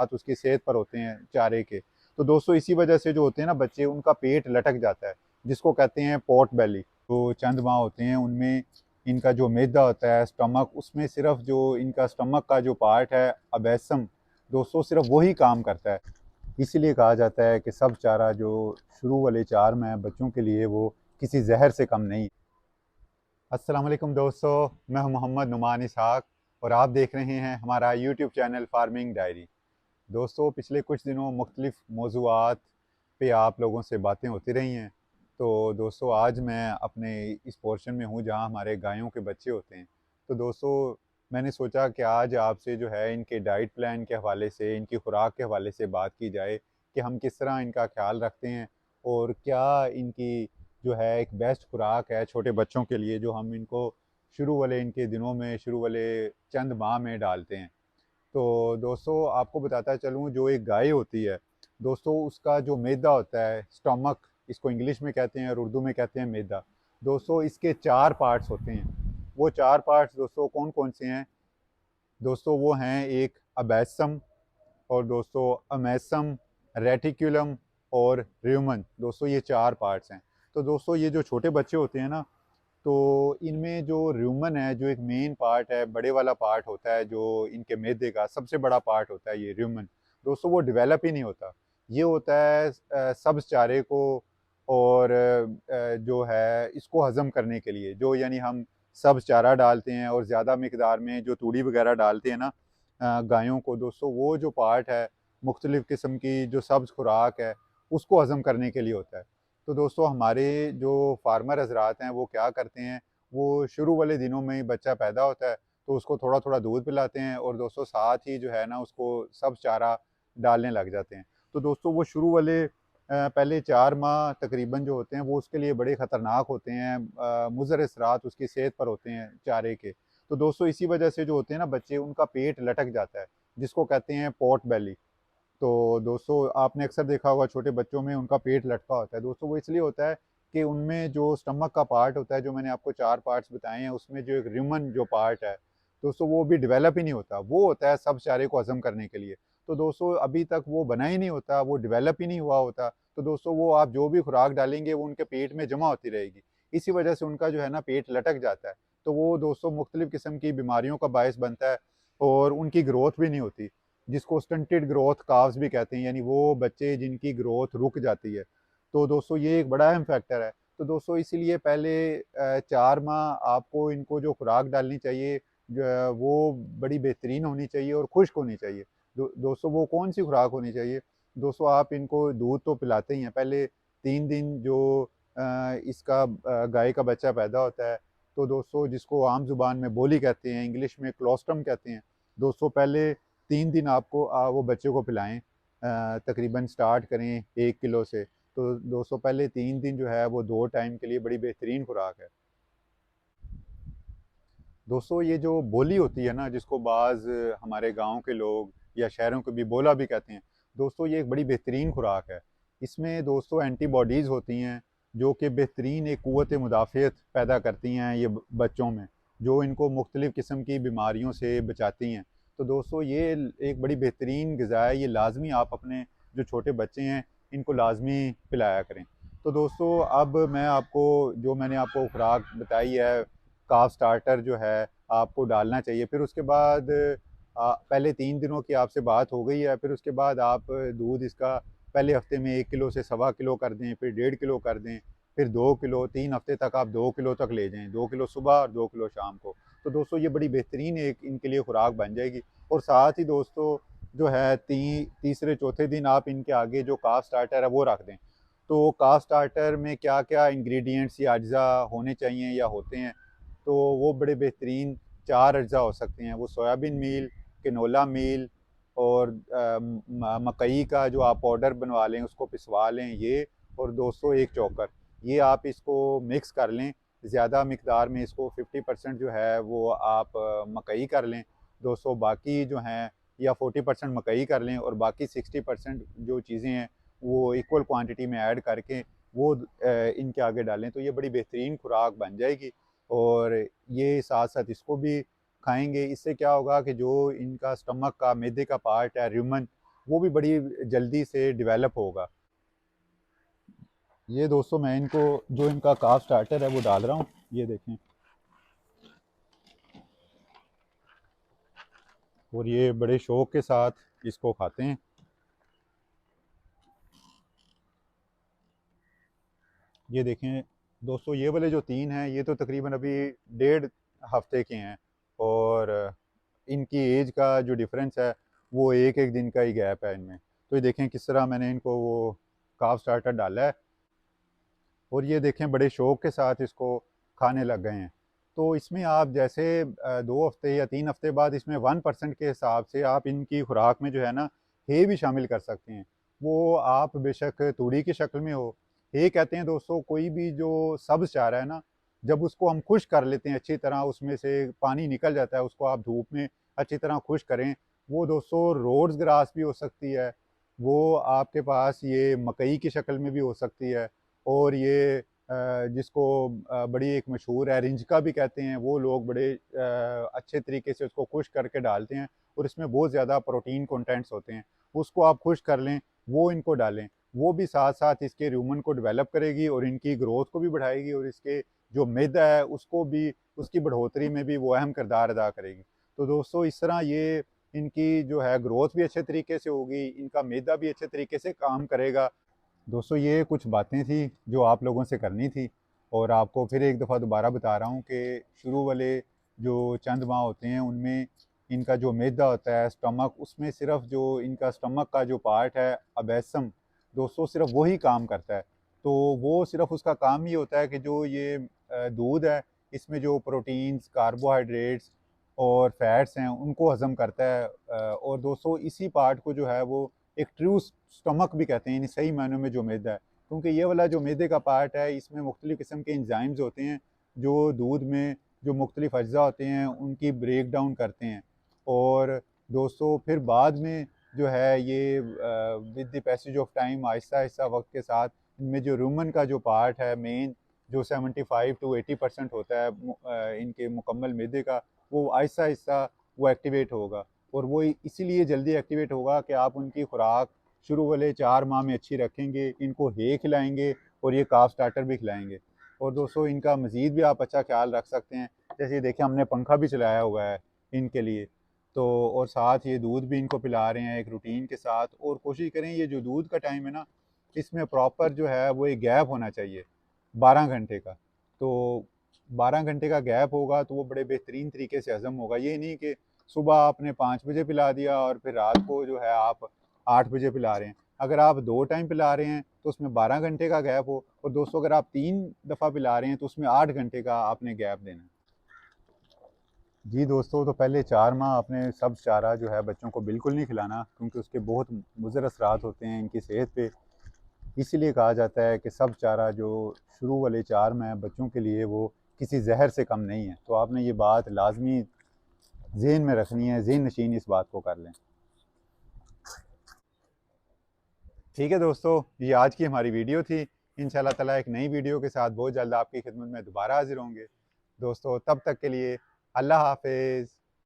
असरात उसकी सेहत पर होते हैं चारे के। तो दोस्तों इसी वजह से जो होते हैं ना बच्चे, उनका पेट लटक जाता है, जिसको कहते हैं पॉट बेली। तो चंद माह होते हैं उनमें इनका जो मैदा होता है स्टमक, उसमें सिर्फ जो इनका स्टमक का जो पार्ट है अबैसम, दोस्तों सिर्फ वही काम करता है। इसीलिए कहा जाता है कि सब चारा जो शुरू वाले 4 में है बच्चों के लिए, वो किसी जहर से कम नहीं। अस्सलाम वालेकुम दोस्तों, मैं हूं मोहम्मद नुमान इसहाक और आप देख रहे हैं हमारा यूट्यूब चैनल फार्मिंग डायरी। दोस्तों पिछले कुछ दिनों मुख्तलिफ मौज़ूआत पे आप लोगों से बातें होती रही हैं। तो दोस्तों आज मैं अपने इस पोर्शन में हूँ जहाँ हमारे गायों के बच्चे होते हैं। तो दोस्तों मैंने सोचा कि आज आपसे जो है इनके डाइट प्लान के हवाले से, इनकी खुराक के हवाले से बात की जाए कि हम किस तरह इनका ख्याल रखते हैं और क्या इनकी जो है एक बेस्ट खुराक है छोटे बच्चों के लिए, जो हम इनको शुरू वाले इनके दिनों में, शुरू वाले चंद माह में डालते हैं। तो दोस्तों आपको बताता चलूँ, जो एक गाय होती है दोस्तों, उसका जो मैदा होता है स्टमक, इसको इंग्लिश में कहते हैं और उर्दू में कहते हैं मैदा। दोस्तों इसके 4 पार्ट्स होते हैं। वो 4 पार्ट्स दोस्तों कौन कौन से हैं? दोस्तों वो हैं एक अबैसम, और दोस्तों अमेसम, रेटिकुलम और र्यूमन। दोस्तों ये 4 पार्ट्स हैं। तो दोस्तों ये जो छोटे बच्चे होते हैं ना, तो इनमें जो र्यूमन है, जो एक मेन पार्ट है, बड़े वाला पार्ट होता है, जो इनके मैदे का सबसे बड़ा पार्ट होता है ये र्यूमन। दोस्तों वो डेवलप ही नहीं होता। ये होता है सब्ज़ चारे को और जो है इसको हज़म करने के लिए, जो यानी हम सब्ज़ चारा डालते हैं और ज़्यादा मिकदार में जो तूड़ी वगैरह डालते हैं ना गायों को, दोस्तों वो जो पार्ट है मुख्तलिफ़ किस्म की जो सब्ज़ खुराक है उसको हज़म करने के लिए होता है। तो दोस्तों हमारे जो फार्मर हजरात हैं वो क्या करते हैं, वो शुरू वाले दिनों में ही बच्चा पैदा होता है तो उसको थोड़ा थोड़ा दूध पिलाते हैं और दोस्तों साथ ही जो है ना उसको सब चारा डालने लग जाते हैं। तो दोस्तों वो शुरू वाले पहले 4 माह तकरीबन जो होते हैं वो उसके लिए बड़े ख़तरनाक होते हैं, मुज़र असरात उसकी सेहत पर होते हैं चारे के। तो दोस्तों इसी वजह से जो होते हैं ना बच्चे, उनका पेट लटक जाता है, जिसको कहते हैं पॉट बेली। तो दोस्तों आपने अक्सर देखा होगा छोटे बच्चों में उनका पेट लटका होता है। दोस्तों वो इसलिए होता है कि उनमें जो स्टमक का पार्ट होता है, जो मैंने आपको 4 पार्ट्स बताए हैं, उसमें जो एक र्यूमन जो पार्ट है दोस्तों, वो भी डेवलप ही नहीं होता। वो होता है सब चारे को हज़म करने के लिए। तो दोस्तों अभी तक वो बना ही नहीं होता, वो डेवलप ही नहीं हुआ होता। तो दोस्तों वो आप जो भी खुराक डालेंगे वो उनके पेट में जमा होती रहेगी। इसी वजह से उनका जो है ना पेट लटक जाता है। तो वो दोस्तों मुख्तलिफ़ किस्म की बीमारियों का बायस बनता है और उनकी ग्रोथ भी नहीं होती, जिसको स्टंटेड ग्रोथ काव्स भी कहते हैं, यानी वो बच्चे जिनकी ग्रोथ रुक जाती है। तो दोस्तों ये एक बड़ा अहम फैक्टर है। तो दोस्तों इसीलिए पहले 4 माह आपको इनको जो खुराक डालनी चाहिए वो बड़ी बेहतरीन होनी चाहिए और खुश्क होनी चाहिए। दोस्तों वो कौन सी खुराक होनी चाहिए? दोस्तों आप इनको दूध तो पिलाते ही हैं, पहले 3 दिन जो इसका गाय का बच्चा पैदा होता है, तो दोस्तों जिसको आम ज़ुबान में बोली कहते हैं, इंग्लिश में क्लोस्ट्रम कहते हैं। दोस्तों पहले 3 दिन आपको वो बच्चे को पिलाएं, तकरीबन स्टार्ट करें 1 किलो से। तो दोस्तों पहले 3 दिन जो है वो 2 टाइम के लिए बड़ी बेहतरीन खुराक है। दोस्तों ये जो बोली होती है ना, जिसको बाज़ हमारे गांव के लोग या शहरों के भी बोला भी कहते हैं, दोस्तों ये एक बड़ी बेहतरीन खुराक है। इसमें दोस्तों एंटीबॉडीज़ होती हैं जो कि बेहतरीन एक क़ुव्वत मुदाफ़ियत पैदा करती हैं ये बच्चों में, जो इनको मुख्तलिफ़ किस्म की बीमारियों से बचाती हैं। तो दोस्तों ये एक बड़ी बेहतरीन ग़िज़ा है, ये लाजमी आप अपने जो छोटे बच्चे हैं इनको लाजमी पिलाया करें। तो दोस्तों अब मैं आपको, जो मैंने आपको खुराक बताई है, काफ स्टार्टर जो है आपको डालना चाहिए। फिर उसके बाद पहले 3 दिनों की आपसे बात हो गई है, फिर उसके बाद आप दूध इसका पहले हफ्ते में 1 किलो से सवा किलो कर दें, फिर 1.5 किलो कर दें, फिर 2 किलो, 3 हफ्ते तक आप 2 किलो तक ले जाएँ, 2 किलो सुबह और 2 किलो शाम को। तो दोस्तों ये बड़ी बेहतरीन एक इनके लिए खुराक बन जाएगी। और साथ ही दोस्तों जो है तीसरे चौथे दिन आप इनके आगे जो काफ स्टार्टर है वो रख दें। तो काफ स्टार्टर में क्या क्या इंग्रेडिएंट्स या अज्जा होने चाहिए या होते हैं, तो वो बड़े बेहतरीन 4 अज्जा हो सकते हैं। वो सोयाबीन मील, कैनोला मील और मकई का जो आप पाउडर बनवा लें, उसको पिसवा लें ये, और दोस्तों एक चोकर, ये आप इसको मिक्स कर लें। ज़्यादा मिकदार में इसको 50% जो है वो आप मकई कर लें दोस्तों, बाकी जो हैं या 40% मकई कर लें और बाकी 60% जो चीज़ें हैं वो इक्वल क्वांटिटी में ऐड करके वो इनके आगे डालें। तो ये बड़ी बेहतरीन खुराक बन जाएगी और ये साथ साथ इसको भी खाएंगे। इससे क्या होगा कि जो इनका स्टमक का मैदे का पार्ट है र्यूमन, वो भी बड़ी जल्दी से डेवलप होगा। ये दोस्तों मैं इनको जो इनका काफ स्टार्टर है वो डाल रहा हूँ, ये देखें। और ये बड़े शौक के साथ इसको खाते हैं। ये देखें दोस्तों, ये वाले जो 3 हैं ये तो तकरीबन अभी 1.5 हफ्ते के हैं, और इनकी एज का जो डिफरेंस है वो एक एक दिन का ही गैप है इनमें। तो ये देखें किस तरह मैंने इनको वो काफ स्टार्टर डाला है, और ये देखें बड़े शौक के साथ इसको खाने लग गए हैं। तो इसमें आप जैसे 2 हफ्ते या 3 हफ्ते बाद इसमें 1% के हिसाब से आप इनकी खुराक में जो है ना हे भी शामिल कर सकते हैं। वो आप बेशक तूड़ी की शक्ल में हो। हे कहते हैं दोस्तों कोई भी जो सब्ज़ चारा है ना, जब उसको हम खुश कर लेते हैं अच्छी तरह, उसमें से पानी निकल जाता है, उसको आप धूप में अच्छी तरह खुश करें। वो दोस्तों रोड्स ग्रास भी हो सकती है, वो आपके पास ये मकई की शक्ल में भी हो सकती है, और ये जिसको बड़ी एक मशहूर है रिंजका भी कहते हैं, वो लोग बड़े अच्छे तरीके से उसको खुश करके डालते हैं, और इसमें बहुत ज़्यादा प्रोटीन कंटेंट्स होते हैं। उसको आप खुश कर लें, वो इनको डालें, वो भी साथ साथ इसके रूमन को डेवलप करेगी और इनकी ग्रोथ को भी बढ़ाएगी, और इसके जो मैदा है उसको भी, उसकी बढ़ोतरी में भी वो अहम किरदार अदा करेगी। तो दोस्तों इस तरह ये इनकी जो है ग्रोथ भी अच्छे तरीके से होगी, इनका मैदा भी अच्छे तरीके से काम करेगा। दोस्तों ये कुछ बातें थी जो आप लोगों से करनी थी, और आपको फिर एक दफ़ा दोबारा बता रहा हूँ कि शुरू वाले जो चंद माह होते हैं उनमें इनका जो मैदा होता है स्टमक, उसमें सिर्फ जो इनका स्टमक का जो पार्ट है अबैसम, दोस्तों सिर्फ वही काम करता है। तो वो सिर्फ उसका काम ही होता है कि जो ये दूध है इसमें जो प्रोटीन्स, कार्बोहाइड्रेट्स और फैट्स हैं उनको हज़म करता है। और दोस्तों इसी पार्ट को जो है वो एक ट्रू स्टमक भी कहते हैं, यानी सही मायनों में जो मैदा है, क्योंकि ये वाला जो मैदे का पार्ट है इसमें मुख्तलिफ़ किस्म के एंजाइम्स होते हैं जो दूध में जो मुख्तलिफ़ अज्जा होते हैं उनकी ब्रेक डाउन करते हैं। और दोस्तों फिर बाद में जो है ये with the passage of time Aahista Aahista वक्त के साथ इनमें जो रूमन का जो पार्ट है मेन, जो 75 to 80% होता है इनके मुकम्मल मैदे का, वो आहिस्ता आहिस्ता वो एक्टिवेट होगा। और वो इसीलिए जल्दी एक्टिवेट होगा कि आप उनकी खुराक शुरू वाले 4 माह में अच्छी रखेंगे, इनको हे खिलाएंगे और ये काफ स्टार्टर भी खिलाएंगे। और दोस्तों इनका मज़ीद भी आप अच्छा ख्याल रख सकते हैं, जैसे देखिए हमने पंखा भी चलाया हुआ है इनके लिए, तो और साथ ये दूध भी इनको पिला रहे हैं एक रूटीन के साथ। और कोशिश करें ये जो दूध का टाइम है ना, इसमें प्रॉपर जो है वो एक गैप होना चाहिए 12 घंटे का। तो 12 घंटे का गैप होगा तो वो बड़े बेहतरीन तरीके से हज़म होगा। ये नहीं कि सुबह आपने 5 बजे पिला दिया और फिर रात को जो है आप 8 बजे पिला रहे हैं। अगर आप 2 टाइम पिला रहे हैं तो उसमें 12 घंटे का गैप हो, और दोस्तों अगर आप 3 दफ़ा पिला रहे हैं तो उसमें 8 घंटे का आपने गैप देना है। जी दोस्तों, तो पहले 4 माह आपने सब चारा जो है बच्चों को बिल्कुल नहीं खिलाना, क्योंकि उसके बहुत मुज़र असरात होते हैं इनकी सेहत पे। इसीलिए कहा जाता है कि सब चारा जो शुरू वाले 4 माह हैं बच्चों के लिए वो किसी जहर से कम नहीं है। तो आपने ये बात लाजमी ज़हन में रखनी है, ज़हन नशीन इस बात को कर लें। ठीक है दोस्तों, ये आज की हमारी वीडियो थी। इंशाल्लाह ताला एक नई वीडियो के साथ बहुत जल्द आपकी खिदमत में दोबारा हाजिर होंगे। दोस्तों तब तक के लिए अल्लाह हाफिज़।